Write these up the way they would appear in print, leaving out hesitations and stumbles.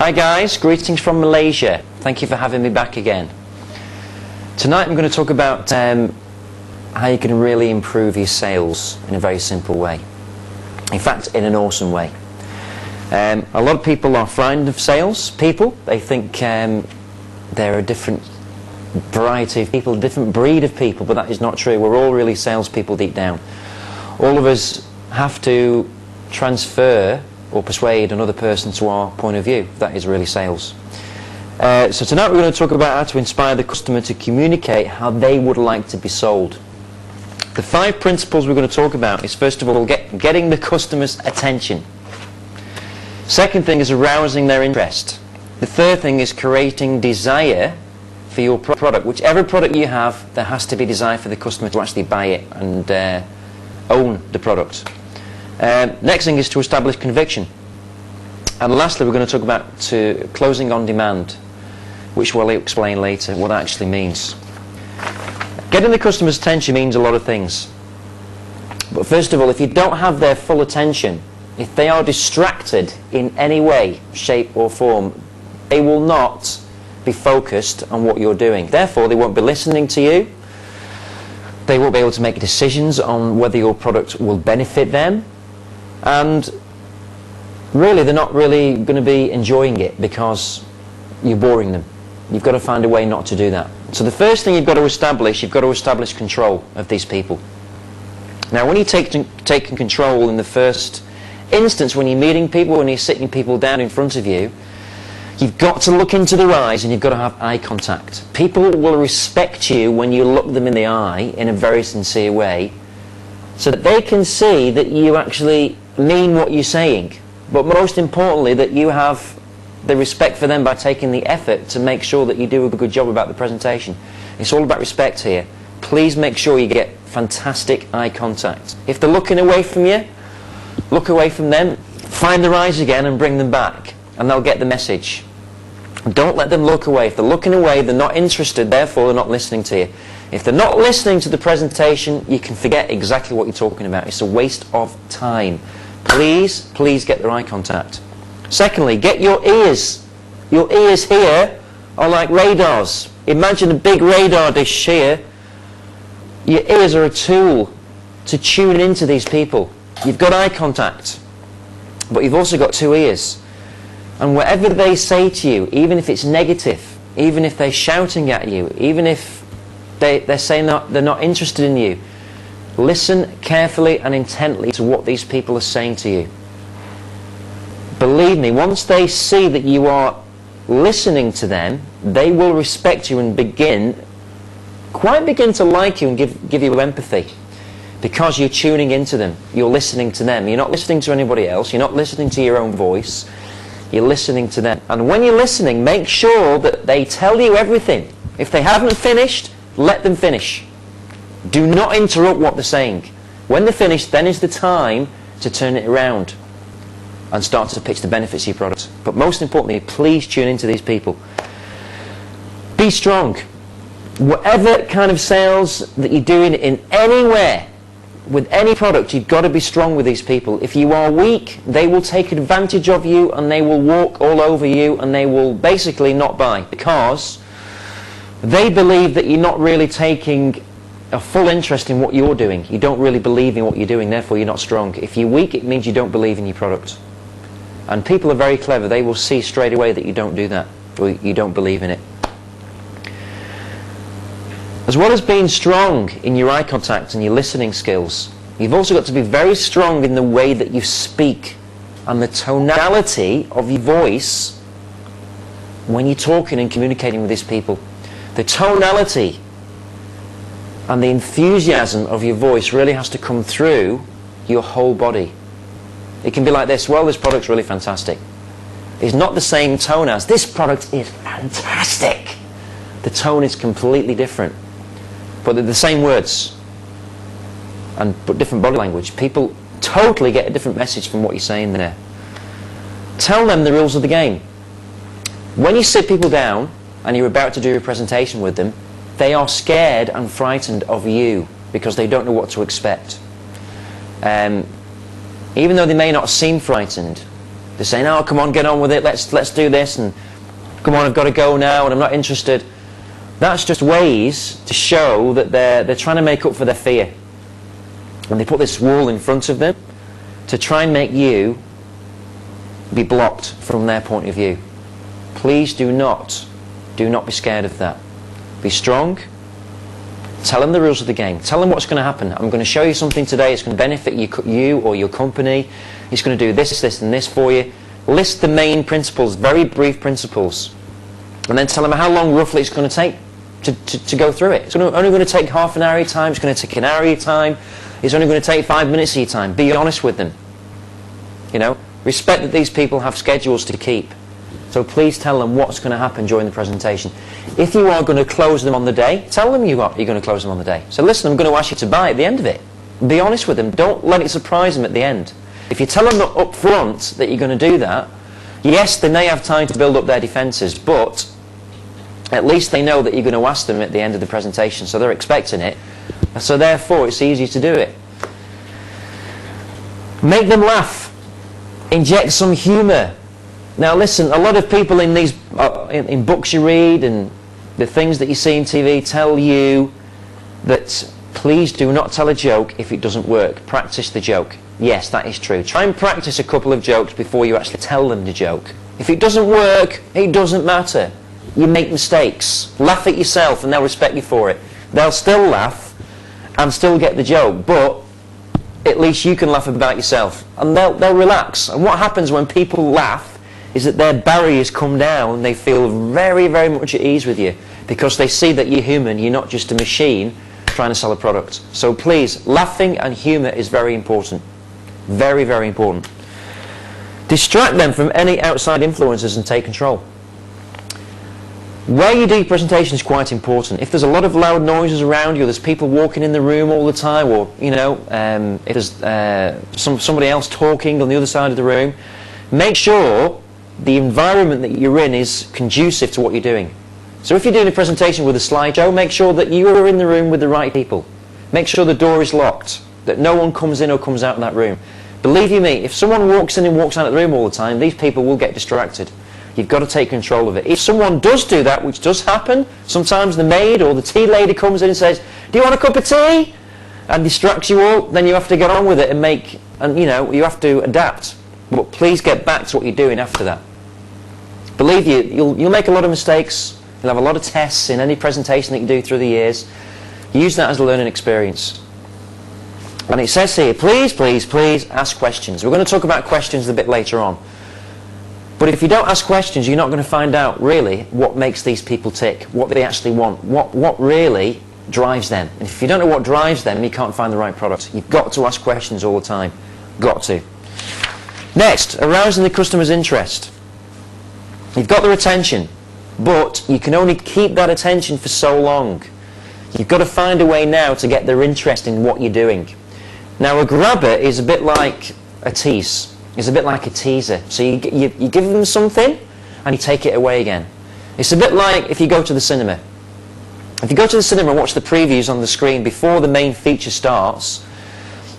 Hi guys, greetings from Malaysia. Thank you for having me back again. Tonight I'm going to talk about how you can really improve your sales in a very simple way. In fact, in an awesome way. A lot of people are frightened of sales people. They think there are a different variety of people, a different breed of people, but that is not true. We're all really salespeople deep down. All of us have to transfer or persuade another person to our point of view. That is really sales. So tonight we're going to talk about how to inspire the customer to communicate how they would like to be sold. The 5 principles we're going to talk about is, first of all, getting the customer's attention. Second thing is arousing their interest. The third thing is creating desire for your product. Whichever product you have, there has to be desire for the customer to actually buy it and own the product. Next thing is to establish conviction. And lastly, we're going to talk about closing on demand, which we'll explain later what that actually means. Getting the customer's attention means a lot of things. But first of all, if you don't have their full attention, if they are distracted in any way, shape or form, they will not be focused on what you're doing. Therefore, they won't be listening to you. They won't be able to make decisions on whether your product will benefit them. And really, they're not really going to be enjoying it because you're boring them. You've got to find a way not to do that. So the first thing you've got to establish control of these people. Now, when you're taking control in the first instance, when you're meeting people, when you're sitting people down in front of you, you've got to look into their eyes and you've got to have eye contact. People will respect you when you look them in the eye in a very sincere way, so that they can see that you actually mean what you're saying. But most importantly, that you have the respect for them by taking the effort to make sure that you do a good job about the presentation. It's all about respect here. Please make sure you get fantastic eye contact. If they're looking away from you, look away from them, find their eyes again and bring them back, and they'll get the message. Don't let them look away. If they're looking away, they're not interested, therefore they're not listening to you. If they're not listening to the presentation, you can forget exactly what you're talking about. It's a waste of time. Please get their eye contact. Secondly, get your ears. Your ears here are like radars. Imagine a big radar dish here. Your ears are a tool to tune into these people. You've got eye contact, but you've also got 2 ears. And whatever they say to you, even if it's negative, even if they're shouting at you, even if they're saying that they're not interested in you, listen carefully and intently to what these people are saying to you. Believe me, once they see that you are listening to them, they will respect you and begin to like you and give you empathy, because you're tuning into them, you're listening to them. You're not listening to anybody else, you're not listening to your own voice, you're listening to them. And when you're listening, make sure that they tell you everything. If they haven't finished, let them finish. Do not interrupt what they're saying. When they're finished, then is the time to turn it around and start to pitch the benefits of your product. But most importantly, please tune into these people. Be strong. Whatever kind of sales that you're doing in anywhere, with any product, you've got to be strong with these people. If you are weak, they will take advantage of you and they will walk all over you and they will basically not buy, because they believe that you're not really taking a full interest in what you're doing. You don't really believe in what you're doing, therefore you're not strong. If you're weak, it means you don't believe in your product. And people are very clever. They will see straight away that you don't do that, or you don't believe in it. As well as being strong in your eye contact and your listening skills, you've also got to be very strong in the way that you speak and the tonality of your voice when you're talking and communicating with these people. The tonality and the enthusiasm of your voice really has to come through your whole body. It can be like this: well, this product's really fantastic. It's not the same tone as, this product is fantastic. The tone is completely different. But they're the same words, but different body language. People totally get a different message from what you're saying there. Tell them the rules of the game. When you sit people down and you're about to do a presentation with them, they are scared and frightened of you because they don't know what to expect. Even though they may not seem frightened, They're saying, oh, come on, get on with it, let's do this, and come on, I've got to go now, and I'm not interested. That's just ways to show that they're trying to make up for their fear. And they put this wall in front of them to try and make you be blocked from their point of view. Please do not be scared of that. Be strong. Tell them the rules of the game. Tell them what's going to happen. I'm going to show you something today. It's going to benefit you or your company. It's going to do this, this, and this for you. List the main principles, very brief principles. And then tell them how long roughly it's going to take to go through it. It's only going to take half an hour of your time. It's going to take an hour of your time. It's only going to take 5 minutes of your time. Be honest with them. Respect that these people have schedules to keep. So please tell them what's going to happen during the presentation. If you are going to close them on the day, tell them you're going to close them on the day. So listen, I'm going to ask you to buy at the end of it. Be honest with them. Don't let it surprise them at the end. If you tell them up front that you're going to do that, yes, they may have time to build up their defences, but at least they know that you're going to ask them at the end of the presentation, so they're expecting it. So therefore, it's easy to do it. Make them laugh. Inject some humour. Now listen, a lot of people in these in books you read and the things that you see on TV tell you that please do not tell a joke if it doesn't work. Practice the joke. Yes, that is true. Try and practice a couple of jokes before you actually tell them the joke. If it doesn't work, it doesn't matter. You make mistakes. Laugh at yourself and they'll respect you for it. They'll still laugh and still get the joke, but at least you can laugh about yourself. And they'll relax. And what happens when people laugh is that their barriers come down and they feel very, very much at ease with you because they see that you're human, you're not just a machine trying to sell a product. So please, laughing and humour is very important. Very, very important. Distract them from any outside influences and take control. Where you do your presentation is quite important. If there's a lot of loud noises around you, there's people walking in the room all the time, or if there's somebody else talking on the other side of the room, make sure the environment that you're in is conducive to what you're doing. So if you're doing a presentation with a slideshow, make sure that you are in the room with the right people. Make sure the door is locked, that no one comes in or comes out of that room. Believe you me, if someone walks in and walks out of the room all the time, these people will get distracted. You've got to take control of it. If someone does do that, which does happen, sometimes the maid or the tea lady comes in and says, do you want a cup of tea? And distracts you all, then you have to get on with it and you have to adapt. But please get back to what you're doing after that. Believe you'll make a lot of mistakes. You'll have a lot of tests in any presentation that you do through the years. Use that as a learning experience. And it says here, please, please, please ask questions. We're going to talk about questions a bit later on. But if you don't ask questions, you're not going to find out really what makes these people tick, what they actually want, what really drives them. And if you don't know what drives them, you can't find the right product. You've got to ask questions all the time. Got to. Next, arousing the customer's interest. You've got their attention, but you can only keep that attention for so long. You've got to find a way now to get their interest in what you're doing. Now, a grabber is a bit like a tease. It's a bit like a teaser. So you give them something and you take it away again. It's a bit like if you go to the cinema. If you go to the cinema and watch the previews on the screen before the main feature starts,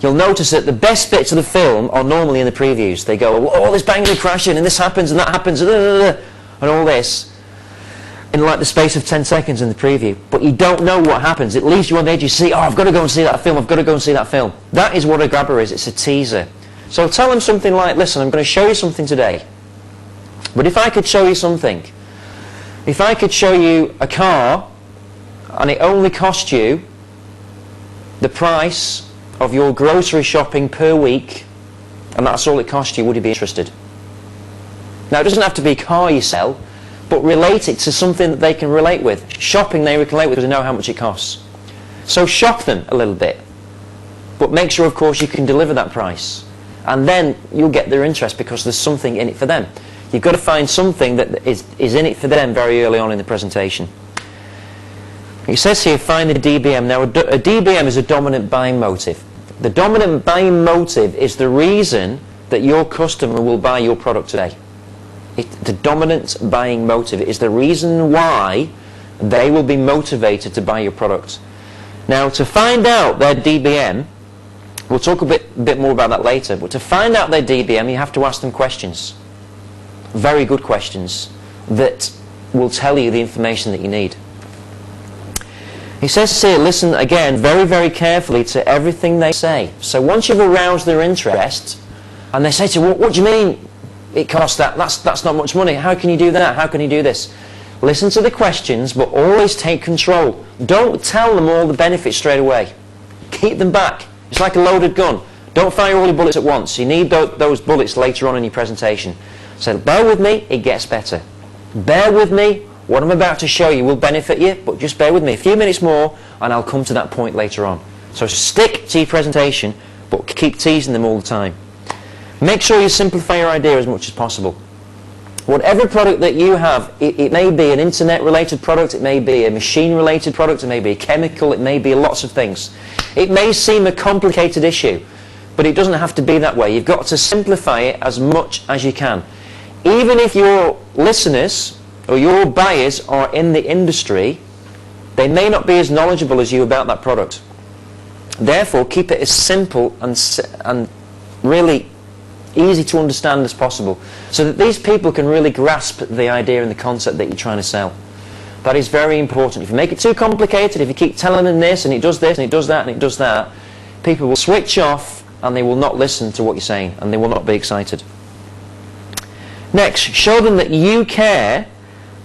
you'll notice that the best bits of the film are normally in the previews. They go, oh, there's banging and crashing and this happens and that happens and all this in like the space of 10 seconds in the preview. But you don't know what happens. It leaves you on the edge. You see, oh, I've got to go and see that film. I've got to go and see that film. That is what a grabber is. It's a teaser. So tell them something like, listen, I'm going to show you something today. But if I could show you something, if I could show you a car and it only cost you the price of your grocery shopping per week and that's all it cost you, would you be interested? Now it doesn't have to be a car you sell, but relate it to something that they can relate with. Shopping they can relate with because they know how much it costs. So shock them a little bit, but make sure of course you can deliver that price. And then you'll get their interest because there's something in it for them. You've got to find something that is in it for them very early on in the presentation. It says here, find the DBM. Now, a DBM is a dominant buying motive. The dominant buying motive is the reason that your customer will buy your product today. The dominant buying motive is the reason why they will be motivated to buy your product. Now, to find out their DBM, we'll talk a bit more about that later, but to find out their DBM, you have to ask them questions. very good questions that will tell you the information that you need. He says here, listen again very, very carefully to everything they say. So once you've aroused their interest, and they say to you, what do you mean it costs that? That's not much money. How can you do that? How can you do this? Listen to the questions, but always take control. Don't tell them all the benefits straight away. Keep them back. It's like a loaded gun. Don't fire all your bullets at once. You need those bullets later on in your presentation. So bear with me, it gets better. Bear with me, what I'm about to show you will benefit you, but just bear with me a few minutes more and I'll come to that point later on. So stick to your presentation, but keep teasing them all the time. Make sure you simplify your idea as much as possible. Whatever product that you have, it may be an internet-related product, it may be a machine-related product, it may be a chemical, it may be lots of things. It may seem a complicated issue, but it doesn't have to be that way. You've got to simplify it as much as you can. Even if your listeners or your buyers are in the industry, they may not be as knowledgeable as you about that product. Therefore, keep it as simple and really easy to understand as possible, so that these people can really grasp the idea and the concept that you're trying to sell. That is very important. If you make it too complicated, if you keep telling them this and it does this and it does that and it does that, people will switch off and they will not listen to what you're saying and they will not be excited. Next, show them that you care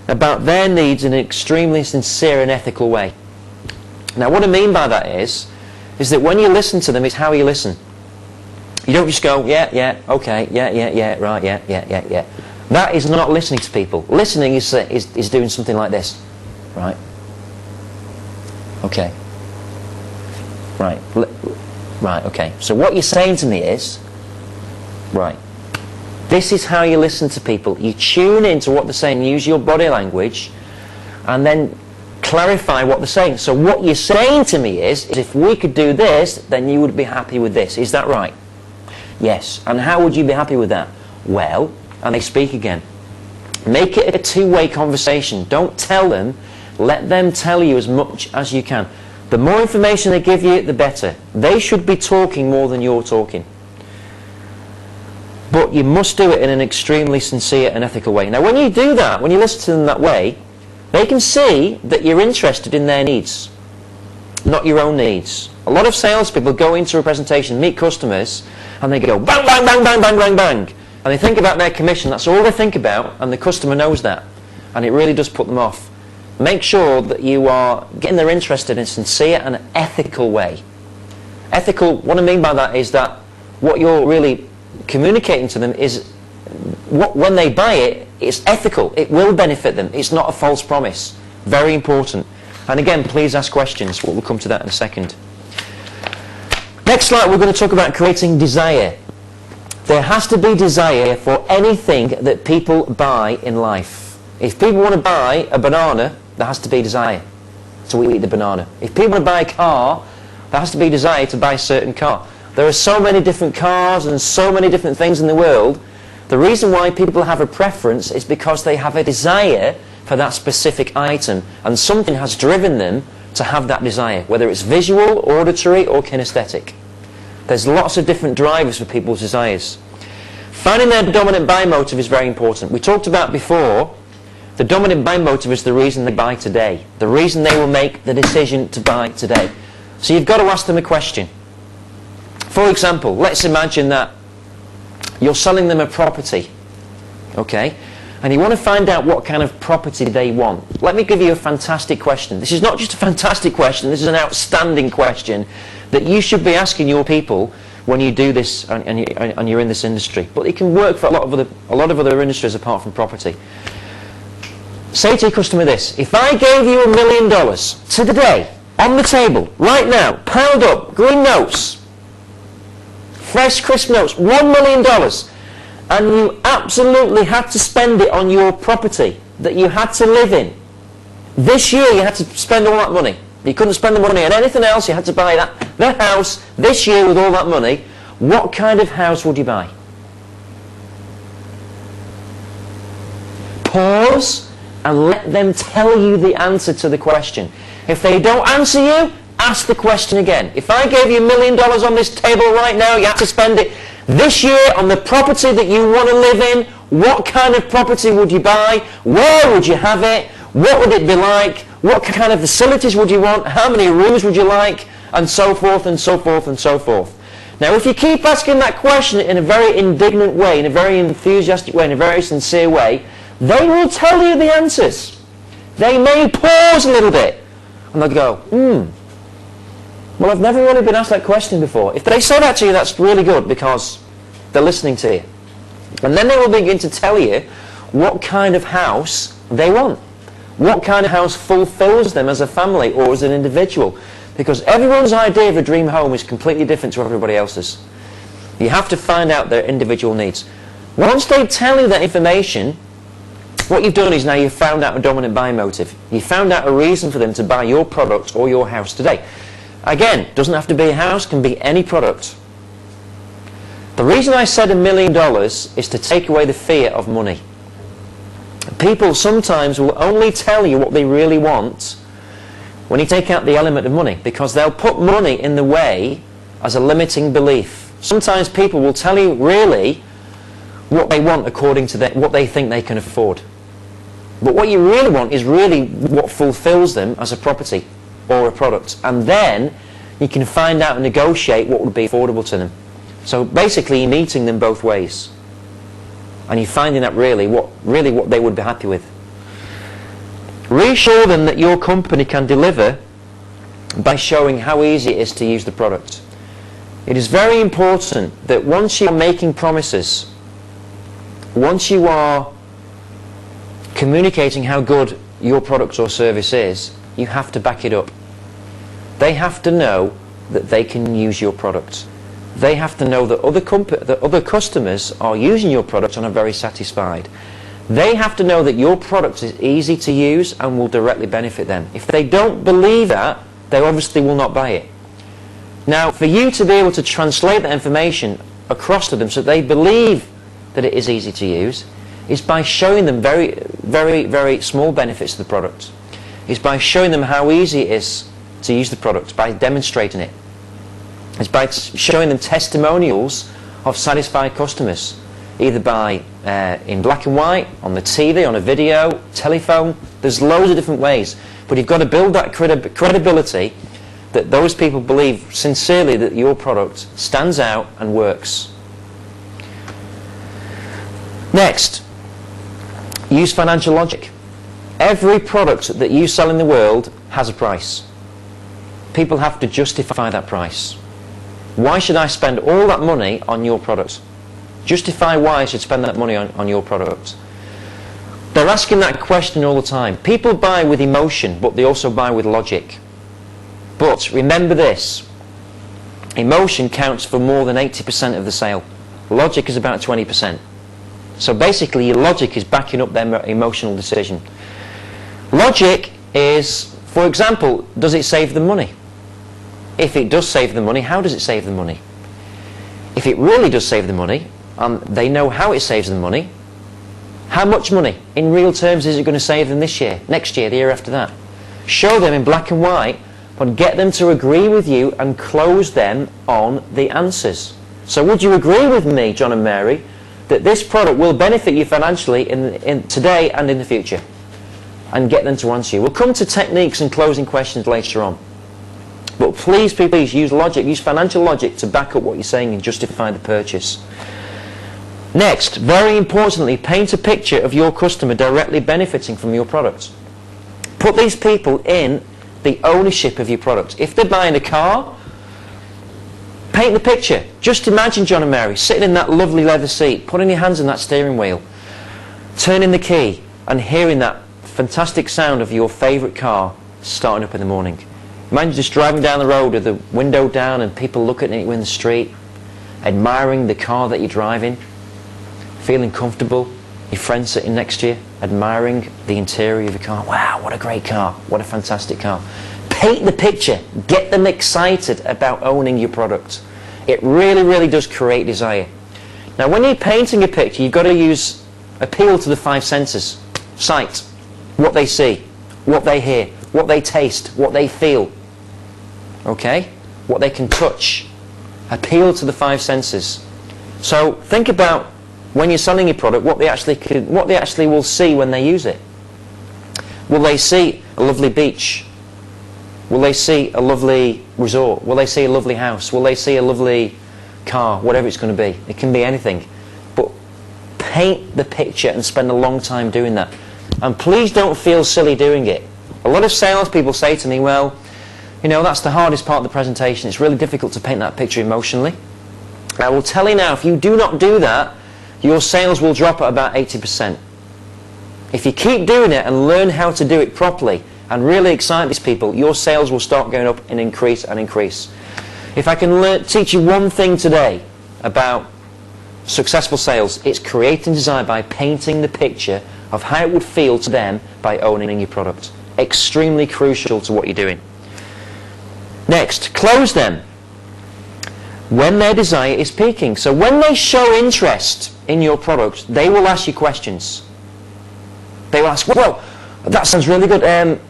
about their needs in an extremely sincere and ethical way. Now what I mean by that is that when you listen to them, it's how you listen. You don't just go, yeah, okay, yeah, right, yeah. That is not listening to people. Listening is doing something like this. Right? Okay. Right. Right, okay. So what you're saying to me is, right, this is how you listen to people. You tune into what they're saying, use your body language, and then clarify what they're saying. So what you're saying to me is if we could do this, then you would be happy with this. Is that right? Yes. And how would you be happy with that? Well, and they speak again. Make it a two-way conversation. Don't tell them. Let them tell you as much as you can. The more information they give you, the better. They should be talking more than you're talking. But you must do it in an extremely sincere and ethical way. Now, when you do that, when you listen to them that way, they can see that you're interested in their needs, not your own needs. A lot of salespeople go into a presentation, meet customers, and they go bang, bang, bang, bang, bang, bang, bang. And they think about their commission. That's all they think about, and the customer knows that. And it really does put them off. Make sure that you are getting their interest in a sincere and ethical way. Ethical, what I mean by that is that what you're really communicating to them is when they buy it, it's ethical. It will benefit them. It's not a false promise. Very important. And again, please ask questions. We'll come to that in a second. Next slide, we're going to talk about creating desire. There has to be desire for anything that people buy in life. If people want to buy a banana, there has to be desire to eat the banana. If people want to buy a car, there has to be desire to buy a certain car. There are so many different cars and so many different things in the world. The reason why people have a preference is because they have a desire for that specific item, and something has driven them to have that desire, whether it's visual, auditory or kinesthetic. There's lots of different drivers for people's desires. Finding their dominant buy motive is very important. We talked about before, the dominant buy motive is the reason they buy today, the reason they will make the decision to buy today. So you've got to ask them a question. For example, let's imagine that you're selling them a property, okay? And you want to find out what kind of property they want. Let me give you a fantastic question. This is not just a fantastic question, this is an outstanding question that you should be asking your people when you do this and you're in this industry. But it can work for a lot of other industries apart from property. Say to your customer this: if I gave you $1 million today, on the table, right now, piled up, green notes, fresh, crisp notes, $1 million, and you absolutely had to spend it on your property that you had to live in. This year you had to spend all that money. You couldn't spend the money on anything else. You had to buy the house this year with all that money. What kind of house would you buy? Pause and let them tell you the answer to the question. If they don't answer you, ask the question again. If I gave you $1 million on this table right now, you have to spend it this year on the property that you want to live in, What kind of property would you buy? Where would you have it? What would it be like? What kind of facilities would you want? How many rooms would you like? And so forth and so forth and so forth. Now, if you keep asking that question in a very indignant way, in a very enthusiastic way, in a very sincere way, they will tell you the answers. They may pause a little bit, and they'll go, well, I've never really been asked that question before. If they say that to you, that's really good, because they're listening to you. And then they will begin to tell you what kind of house they want. What kind of house fulfills them as a family or as an individual. Because everyone's idea of a dream home is completely different to everybody else's. You have to find out their individual needs. Once they tell you that information, what you've done is now you've found out a dominant buying motive. You found out a reason for them to buy your product or your house today. Again, doesn't have to be a house, can be any product. The reason I said $1 million is to take away the fear of money. People sometimes will only tell you what they really want when you take out the element of money, because they'll put money in the way as a limiting belief. Sometimes people will tell you really what they want according to what they think they can afford. But what you really want is really what fulfills them as a property or a product. And then you can find out and negotiate what would be affordable to them. So basically you're meeting them both ways. And you're finding out really what they would be happy with. Reassure them that your company can deliver by showing how easy it is to use the product. It is very important that once you are making promises, once you are communicating how good your product or service is, you have to back it up. They have to know that they can use your product. They have to know that other customers are using your product and are very satisfied. They have to know that your product is easy to use and will directly benefit them. If they don't believe that, they obviously will not buy it. Now, for you to be able to translate that information across to them so that they believe that it is easy to use, is by showing them very, very, very small benefits of the product. It's by showing them how easy it is to use the product, by demonstrating it. It's by showing them testimonials of satisfied customers, either by in black and white, on the TV, on a video, telephone. There's loads of different ways. But you've got to build that credibility that those people believe sincerely that your product stands out and works. Next, use financial logic. Every product that you sell in the world has a price. People have to justify that price. Why should I spend all that money on your product? Justify why I should spend that money on your product. They're asking that question all the time. People buy with emotion, but they also buy with logic. But remember this, emotion counts for more than 80% of the sale. Logic is about 20%. So basically your logic is backing up their emotional decision. Logic is, for example, does it save them money? If it does save them money, how does it save them money? If it really does save them money, they know how it saves them money, how much money in real terms is it going to save them this year, next year, the year after that? Show them in black and white, but get them to agree with you and close them on the answers. So would you agree with me, John and Mary, that this product will benefit you financially in today and in the future? And get them to answer you. We'll come to techniques and closing questions later on. But please, please use logic, use financial logic to back up what you're saying and justify the purchase. Next, very importantly, paint a picture of your customer directly benefiting from your product. Put these people in the ownership of your product. If they're buying a car, paint the picture. Just imagine John and Mary sitting in that lovely leather seat, putting your hands on that steering wheel, turning the key and hearing that fantastic sound of your favourite car starting up in the morning. Imagine just driving down the road with the window down and people looking at you in the street, admiring the car that you're driving, feeling comfortable, your friend sitting next to you, admiring the interior of the car. Wow, what a great car, what a fantastic car. Paint the picture, get them excited about owning your product. It really, really does create desire. Now when you're painting a picture, you've got to appeal to the five senses. Sight, what they see, what they hear, what they taste, what they feel. Okay? What they can touch. Appeal to the five senses. So think about when you're selling your product, what they actually will see when they use it. Will they see a lovely beach? Will they see a lovely resort? Will they see a lovely house? Will they see a lovely car? Whatever it's going to be. It can be anything. But paint the picture and spend a long time doing that. And please don't feel silly doing it. A lot of salespeople say to me, well, you know, that's the hardest part of the presentation. It's really difficult to paint that picture emotionally. I will tell you now, if you do not do that, your sales will drop at about 80%. If you keep doing it and learn how to do it properly and really excite these people, your sales will start going up and increase and increase. If I can teach you one thing today about successful sales, it's creating desire by painting the picture of how it would feel to them by owning your product. Extremely crucial to what you're doing. Next, close them when their desire is peaking. So when they show interest in your product, they will ask you questions. They will ask, well, that sounds really good.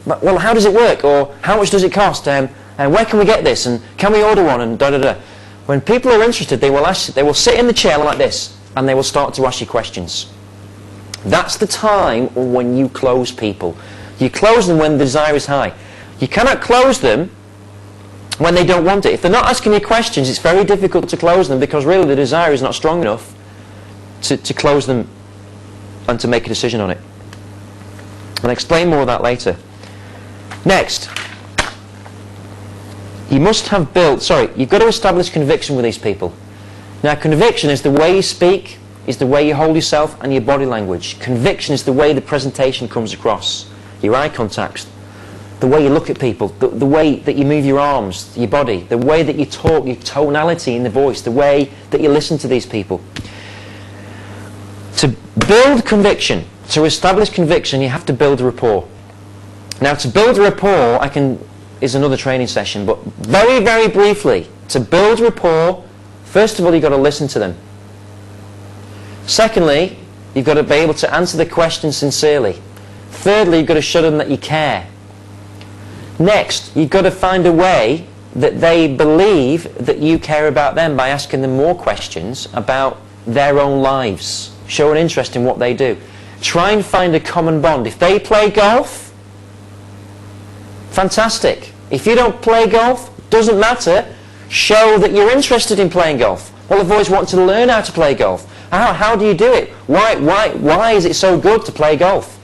Well, how does it work? Or how much does it cost? And where can we get this? And can we order one? And da da da. When people are interested, they will sit in the chair like this, and they will start to ask you questions. That's the time when you close people. You close them when the desire is high. You cannot close them when they don't want it. If they're not asking you questions, it's very difficult to close them, because really the desire is not strong enough to close them and to make a decision on it. I'll explain more of that later. Next, you've got to establish conviction with these people. Now, conviction is the way you speak, is the way you hold yourself, and your body language. Conviction is the way the presentation comes across. Your eye contact, the way you look at people, the way that you move your arms, your body, the way that you talk, your tonality in the voice, the way that you listen to these people. To build conviction, to establish conviction, you have to build a rapport. Now, to build a rapport is another training session, but very, very briefly, to build rapport, first of all, you've got to listen to them. Secondly, you've got to be able to answer the question sincerely. Thirdly, you've got to show them that you care. Next, you've got to find a way that they believe that you care about them by asking them more questions about their own lives. Show an interest in what they do. Try and find a common bond. If they play golf, fantastic. If you don't play golf, doesn't matter. Show that you're interested in playing golf. Well, I've always wanted to learn how to play golf. How do you do it? Why is it so good to play golf?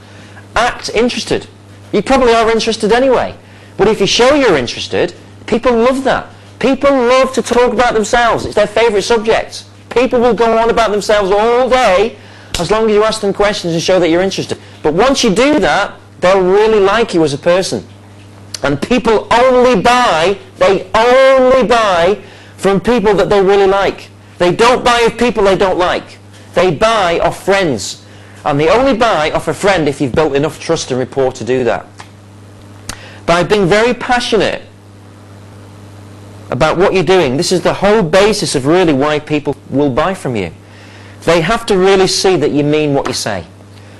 Act interested. You probably are interested anyway. But if you show you're interested, people love that. People love to talk about themselves. It's their favourite subject. People will go on about themselves all day as long as you ask them questions and show that you're interested. But once you do that, they'll really like you as a person. And people only buy from people that they really like. They don't buy of people they don't like. They buy off friends. And they only buy off a friend if you've built enough trust and rapport to do that. By being very passionate about what you're doing, this is the whole basis of really why people will buy from you. They have to really see that you mean what you say.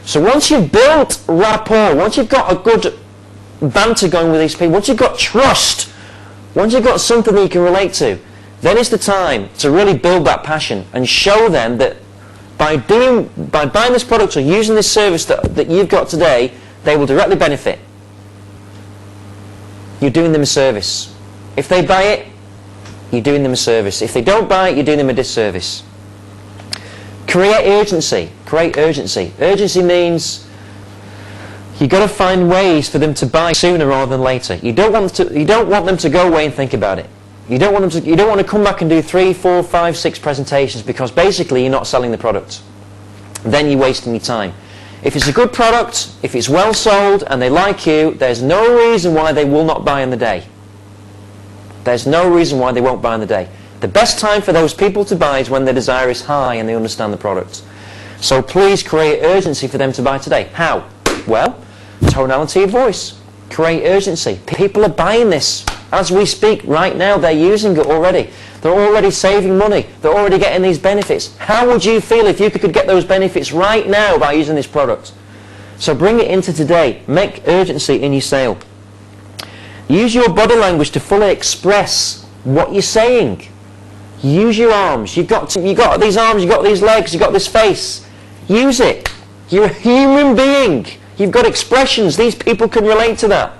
So once you've built rapport, once you've got a good banter going with these people, once you've got trust, once you've got something that you can relate to, then it's the time to really build that passion and show them that by buying this product or using this service that you've got today, they will directly benefit. You're doing them a service. If they buy it, you're doing them a service. If they don't buy it, you're doing them a disservice. Create urgency. Create urgency. Urgency means you've got to find ways for them to buy sooner rather than later. You don't want them to go away and think about it. You don't want to come back and do 3, 4, 5, 6 presentations, because basically you're not selling the product. Then you're wasting your time. If it's a good product, if it's well sold and they like you, there's no reason why they will not buy on the day. There's no reason why they won't buy on the day. The best time for those people to buy is when their desire is high and they understand the product. So please create urgency for them to buy today. How? Well, tonality of voice. Create urgency. People are buying this. As we speak right now, they're using it already. They're already saving money. They're already getting these benefits. How would you feel if you could get those benefits right now by using this product? So bring it into today. Make urgency in your sale. Use your body language to fully express what you're saying. Use your arms. You've got these arms, you've got these legs, you've got this face. Use it. You're a human being. You've got expressions. These people can relate to that.